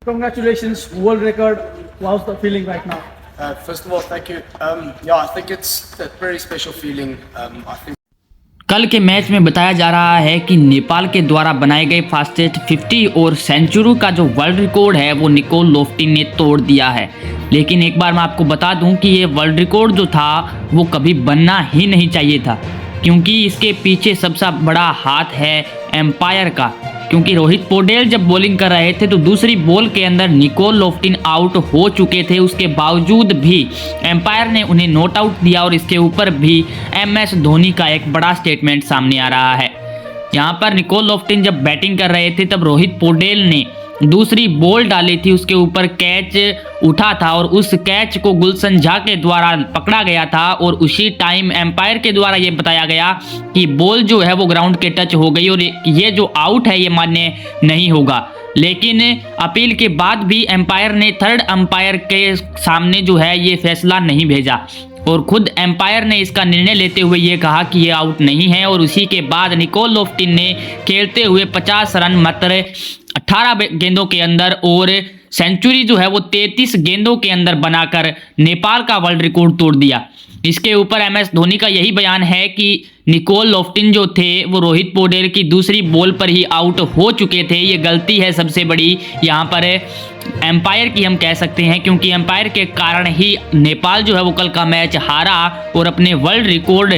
Congratulations, world record. How's the feeling right now? First of all, thank you. I think it's a very special feeling. I think कल के match में बताया जा रहा है कि नेपाल के द्वारा बनाए गए फास्टेस्ट 50 और सेंचुरी का जो वर्ल्ड रिकॉर्ड है वो निकोल लोफ्टिन ने तोड़ दिया है। लेकिन एक बार मैं आपको बता दूं कि ये वर्ल्ड रिकॉर्ड जो था वो कभी बनना ही नहीं चाहिए था, क्योंकि इसके पीछे सबसे बड़ा हाथ है एम्पायर का। क्योंकि रोहित पौडेल जब बॉलिंग कर रहे थे तो दूसरी बॉल के अंदर निकोल लोफ्टिन आउट हो चुके थे, उसके बावजूद भी एम्पायर ने उन्हें नॉट आउट दिया और इसके ऊपर भी MS धोनी का एक बड़ा स्टेटमेंट सामने आ रहा है। यहाँ पर निकोल लोफ्टिन जब बैटिंग कर रहे थे तब रोहित पौडेल ने दूसरी बॉल डाली थी, उसके ऊपर कैच उठा था और उस कैच को गुलशन झा के द्वारा पकड़ा गया था और उसी टाइम एम्पायर के द्वारा ये बताया गया कि बॉल जो है वो ग्राउंड के टच हो गई और ये जो आउट है ये मान्य नहीं होगा। लेकिन अपील के बाद भी एम्पायर ने थर्ड अंपायर के सामने जो है ये फैसला नहीं भेजा और खुद एम्पायर ने इसका निर्णय लेते हुए ये कहा कि ये आउट नहीं है और उसी के बाद निकोल लोफ्टिन ने खेलते हुए 50 रन मात्र 18 गेंदों के अंदर और सेंचुरी जो है वो 33 गेंदों के अंदर बनाकर नेपाल का वर्ल्ड रिकॉर्ड तोड़ दिया। इसके ऊपर MS धोनी का यही बयान है कि निकोल लोफ्टिन जो थे वो रोहित पौडेल की दूसरी बॉल पर ही आउट हो चुके थे। ये गलती है सबसे बड़ी यहाँ पर एम्पायर की हम कह सकते हैं, क्योंकि एम्पायर के कारण ही नेपाल जो है वो कल का मैच हारा और अपने वर्ल्ड रिकॉर्ड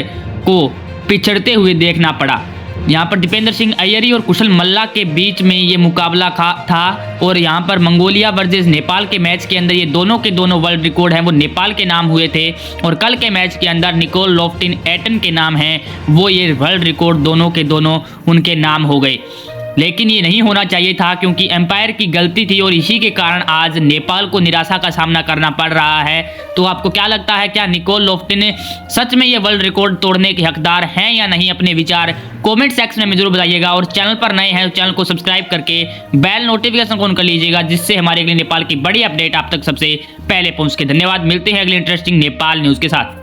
को पिछड़ते हुए देखना पड़ा। यहाँ पर दीपेंद्र सिंह अय्यरी और कुशल मल्ला के बीच में ये मुकाबला था और यहाँ पर मंगोलिया वर्सेस नेपाल के मैच के अंदर ये दोनों के दोनों वर्ल्ड रिकॉर्ड हैं वो नेपाल के नाम हुए थे और कल के मैच के अंदर निकोल लोफ्टिन एटन के नाम हैं वो ये वर्ल्ड रिकॉर्ड दोनों के दोनों उनके नाम हो गए। लेकिन ये नहीं होना चाहिए था, क्योंकि एम्पायर की गलती थी और इसी के कारण आज नेपाल को निराशा का सामना करना पड़ रहा है। तो आपको क्या लगता है, क्या निकोल लोफ्टिन सच में ये वर्ल्ड रिकॉर्ड तोड़ने के हकदार हैं या नहीं? अपने विचार कमेंट सेक्शन में जरूर बताइएगा और चैनल पर नए हैं तो चैनल को सब्सक्राइब करके बेल नोटिफिकेशन को ऑन कर लीजिएगा, जिससे हमारे अगले नेपाल की बड़ी अपडेट आप तक सबसे पहले पहुंच के। धन्यवाद, मिलते हैं अगले इंटरेस्टिंग नेपाल न्यूज़ के साथ।